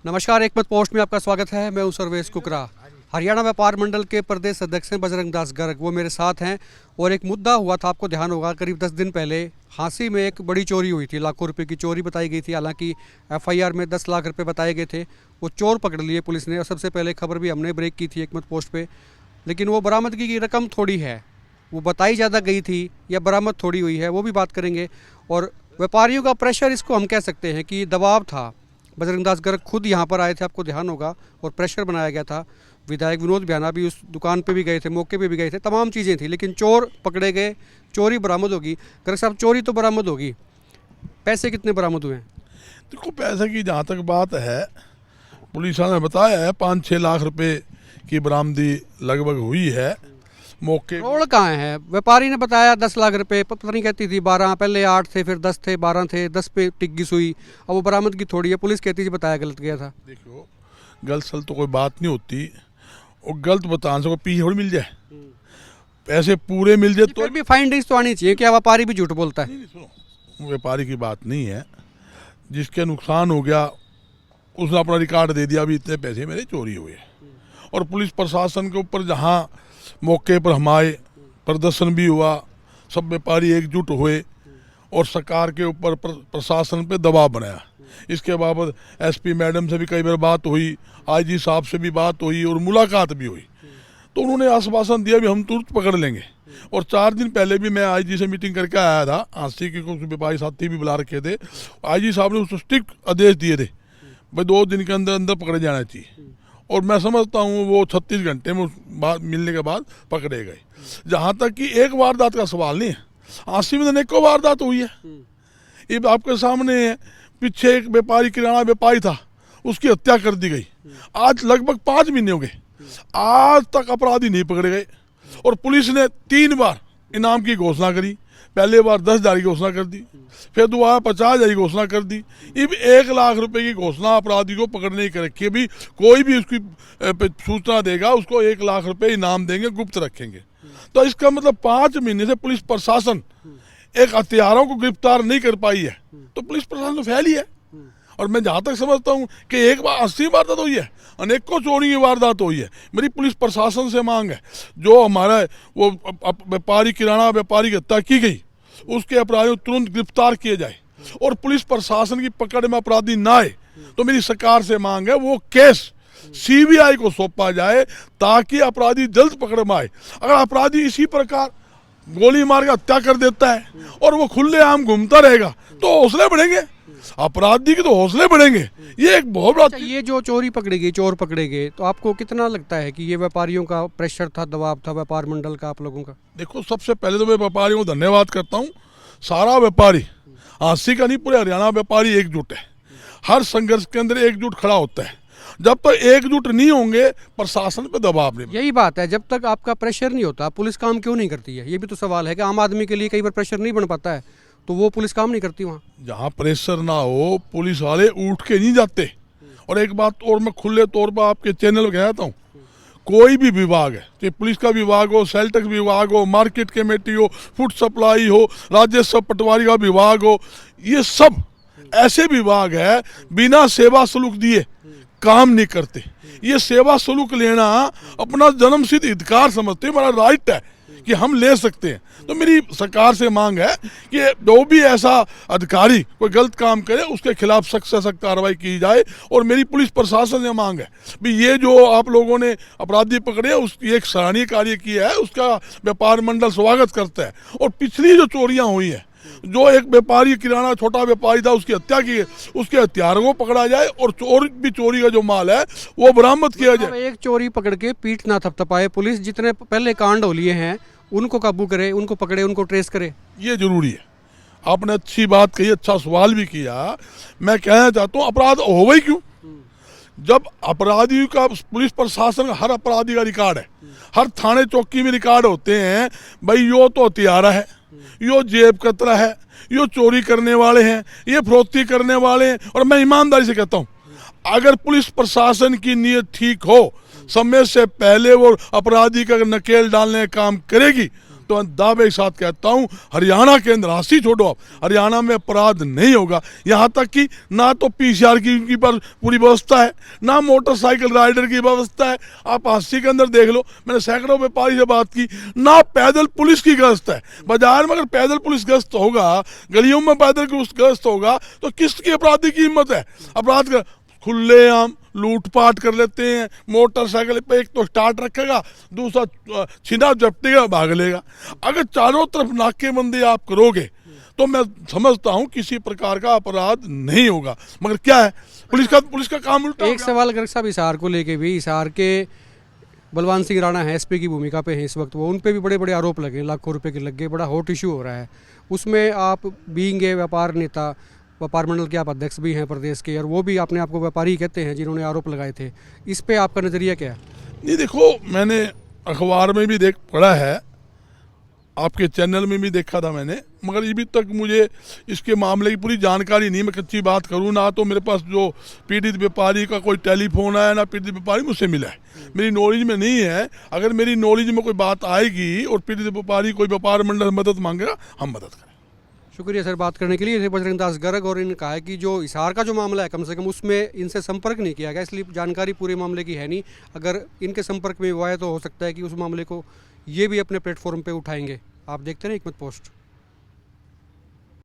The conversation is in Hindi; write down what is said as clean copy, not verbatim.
नमस्कार, एक मत पोस्ट में आपका स्वागत है। मैं हूं सर्वेश कुकरा। हरियाणा व्यापार मंडल के प्रदेश अध्यक्ष हैं बजरंग दास गर्ग, वो मेरे साथ हैं। और एक मुद्दा हुआ था, आपको ध्यान होगा, करीब 10 दिन पहले हांसी में एक बड़ी चोरी हुई थी। लाखों रुपए की चोरी बताई गई थी। हालांकि एफआईआर में 10 लाख रुपए बताए गए थे। वो चोर पकड़ लिए पुलिस ने, और सबसे पहले खबर भी हमने ब्रेक की थी एक मत पोस्ट पे। लेकिन वो बरामदगी की रकम थोड़ी है, वो बताई ज़्यादा गई थी या बरामद थोड़ी हुई है, वो भी बात करेंगे। और व्यापारियों का प्रेशर, इसको हम कह सकते हैं कि दबाव था। बजरंग दास गर्ग खुद यहाँ पर आए थे, आपको ध्यान होगा, और प्रेशर बनाया गया था। विधायक विनोद बियाना भी उस दुकान पे भी गए थे, मौके पे भी गए थे, तमाम चीज़ें थी। लेकिन चोर पकड़े गए, चोरी बरामद होगी। गर्ग साहब, चोरी तो बरामद होगी, पैसे कितने बरामद हुए हैं? देखो, पैसे की जहाँ तक बात है, पुलिस ने बताया है 5-6 लाख रुपए की बरामदी लगभग हुई है। मौके करोड़ कहाँ है? व्यापारी ने बताया 10 लाख रुपए, पता नहीं कहती थी 12, पहले 8 थे, फिर 10 थे, 12 थे, 10 पे टिक हुई। अब वो बरामद की थोड़ी है, पुलिस कहती थी बताया गलत गया था। देखो, गलत सलत तो कोई बात नहीं होती, और गलत बताने से कोई पीछे थोड़ी मिल जाए, पैसे पूरे मिल जाए तो फिर भी फाइंडिंग्स तो आनी चाहिए। क्या व्यापारी भी झूठ बोलता है? नहीं, सुनो, व्यापारी की बात नहीं है। जिसके नुकसान हो गया उसने अपना रिकॉर्ड दे दिया, अभी इतने पैसे मेरे चोरी हुए। और पुलिस प्रशासन के ऊपर जहाँ मौके पर हमारे प्रदर्शन भी हुआ, सब व्यापारी एकजुट हुए और सरकार के ऊपर प्रशासन पे दबाव बनाया। इसके बाबत एसपी मैडम से भी कई बार बात हुई, आईजी साहब से भी बात हुई और मुलाकात भी हुई। तो उन्होंने आश्वासन दिया भी हम तुरंत पकड़ लेंगे। और 4 दिन पहले भी मैं आईजी से मीटिंग करके आया था, आंसी के कुछ व्यापारी साथी भी बुला रखे थे। आईजी साहब ने उसको स्ट्रिक्ट आदेश दिए थे भाई 2 दिन के अंदर अंदर पकड़े जाना चाहिए। और मैं समझता हूँ वो 36 घंटे में मिलने के बाद पकड़े गए। जहाँ तक कि एक वारदात का सवाल नहीं है, आंसी में अनेकों वारदात हुई है। ये आपके सामने है, पीछे एक व्यापारी, किराना व्यापारी था, उसकी हत्या कर दी गई। आज लगभग 5 महीने हो गए, आज तक अपराधी नहीं पकड़े गए। और पुलिस ने 3 बार इनाम की घोषणा करी। पहले बार 10,000 की घोषणा कर दी, फिर दोबारा 50,000 की घोषणा कर दी। अब 1 लाख रुपए की घोषणा अपराधी को पकड़ने की रखी है। भी कोई भी उसकी सूचना देगा उसको 1 लाख रुपए इनाम देंगे, गुप्त रखेंगे। तो इसका मतलब 5 महीने से पुलिस प्रशासन एक हत्यारों को गिरफ्तार नहीं कर पाई है। तो पुलिस प्रशासन तो फैली है। और मैं जहाँ तक समझता हूँ कि एक बार 80 वारदात हुई है, अनेकों चोरी की वारदात हुई है। मेरी पुलिस प्रशासन से मांग है, जो हमारा वो व्यापारी, किराना व्यापारी की हत्या की गई, उसके अपराधियों तुरंत गिरफ्तार किए जाए और पुलिस प्रशासन की पकड़ में अपराधी ना आए। तो मेरी सरकार से मांग है वो केस सीबीआई को सौंपा जाए ताकि अपराधी जल्द पकड़ में आए। अगर अपराधी इसी प्रकार गोली मार के हत्या कर देता है और वो खुलेआम घूमता रहेगा तो हौसले बढ़ेंगे, अपराधी के तो हौसले बढ़ेंगे। ये एक बहुत बड़ा ये जो चोरी पकड़ी गई, चोर पकड़े गए, तो आपको कितना लगता है कि ये व्यापारियों का प्रेशर था, दबाव था व्यापार मंडल का, आप लोगों का? देखो, सबसे पहले तो मैं व्यापारियों को धन्यवाद करता हूँ। सारा व्यापारी, आंसी का नहीं, पूरे हरियाणा व्यापारी एकजुट है। हर संघर्ष के अंदर एकजुट खड़ा होता है। जब तक एकजुट नहीं होंगे प्रशासन पे दबाव नहीं। यही बात है, जब तक आपका प्रेशर नहीं होता पुलिस काम क्यों नहीं करती है? ये भी तो सवाल है कि आम आदमी के लिए कई बार प्रेशर नहीं बन पाता है, तो वो पुलिस काम नहीं करती वहाँ। जहाँ प्रेशर ना हो पुलिस वाले उठ के नहीं जाते। और एक बात और मैं खुले तौर पर आपके चैनल पर कहता हूँ, कोई भी विभाग है, चाहे पुलिस का विभाग हो, सेल टैक्स विभाग हो, मार्केट कमेटी हो, फूड सप्लाई हो, राजस्व पटवारी का विभाग हो, ये सब ऐसे विभाग है बिना सेवा शुल्क दिए काम नहीं करते। ये सेवा शुल्क लेना अपना जन्मसिद्ध अधिकार समझते हैं, हमारा राइट है कि हम ले सकते हैं। तो मेरी सरकार से मांग है कि जो भी ऐसा अधिकारी कोई गलत काम करे उसके खिलाफ सख्त से सख्त कार्रवाई की जाए। और मेरी पुलिस प्रशासन से मांग है भी ये जो आप लोगों ने अपराधी पकड़े उसकी एक सराहनीय कार्य किया है, उसका व्यापार मंडल स्वागत करता है। और पिछली जो चोरियां हुई है, जो एक व्यापारी, किराना छोटा व्यापारी था, उसकी हत्या की, उसके हत्यारों को पकड़ा जाए और चोरी का जो माल है वो बरामद किया जाए। एक चोरी पकड़ के पीठ ना थपथपाए पुलिस, जितने पहले कांड हो लिए हैं उनको काबू करे, उनको पकड़े, उनको ट्रेस करे, ये जरूरी है। आपने अच्छी बात कही, अच्छा सवाल भी किया। मैं कहना चाहता हूँ अपराध होगा ही क्यों? जब अपराधी का पुलिस प्रशासन का हर अपराधी का रिकॉर्ड है, हर थाने चौकी में रिकॉर्ड होते हैं, भाई यो तो हत्यारा है, यो जेब कतरा है, यो चोरी करने वाले हैं, ये फरोख्ती करने वाले हैं। और मैं ईमानदारी से कहता हूँ, अगर पुलिस प्रशासन की नीयत ठीक हो, समय से पहले वो अपराधी का नकेल डालने का काम करेगी, तो मैं दावे के साथ कहता हूँ हरियाणा के अंदर हंसी छोड़ो आप, हरियाणा में अपराध नहीं होगा। यहाँ तक कि ना तो पीसीआर की उनकी पर पूरी व्यवस्था है, ना मोटरसाइकिल राइडर की व्यवस्था है। आप हंसी के अंदर देख लो, मैंने सैकड़ों व्यापारी से बात की, ना पैदल पुलिस की गश्त है। बाजार में अगर पैदल पुलिस गश्त होगा, गलियों में पैदल पुलिस गश्त होगा, तो किसकी अपराधी की हिम्मत है? अपराध कर खुलेआम लूटपाट कर लेते हैं। मोटरसाइकिल पे एक तो स्टार्ट रखेगा, दूसरा छिना झपटेगा, भाग लेगा। अगर चारों तरफ नाकेबंदी आप करोगे तो मैं समझता हूं किसी प्रकार का अपराध नहीं होगा। मगर क्या है, पुलिस का काम उल्टा एक सवाल गर्ग साहब हिसार को लेके भी, हिसार के बलवान सिंह राणा है एसपी की भूमिका पे हैं इस वक्त, वो उन पे भी बड़े बड़े आरोप लगे, लाखों रुपए के लग गए, बड़ा हॉट इशू हो रहा है। उसमें आप बीइंग ए व्यापार नेता, व्यापार मंडल के आप अध्यक्ष भी हैं प्रदेश के, और वो भी अपने आप को व्यापारी कहते हैं जिन्होंने आरोप लगाए थे, इस पे आपका नज़रिया क्या है? नहीं, देखो, मैंने अखबार में भी पढ़ा है, आपके चैनल में भी देखा था मैंने, मगर अभी तक मुझे इसके मामले की पूरी जानकारी नहीं। मैं कच्ची बात करूं ना, तो मेरे पास जो पीड़ित व्यापारी का कोई टेलीफोन आया, ना पीड़ित व्यापारी मुझसे मिला है, मेरी नॉलेज में नहीं है। अगर मेरी नॉलेज में कोई बात आएगी और पीड़ित व्यापारी कोई व्यापार मंडल मदद मांगेगा, हम मदद करें। शुक्रिया सर बात करने के लिए। बजरंग दास गर्ग, और इन्होंने कहा है कि जो हिसार का जो मामला है कम से कम उसमें इनसे संपर्क नहीं किया गया, इसलिए जानकारी पूरे मामले की है नहीं। अगर इनके संपर्क में हुआ है तो हो सकता है कि उस मामले को ये भी अपने प्लेटफॉर्म पे उठाएंगे। आप देखते हैं हिकमत पोस्ट।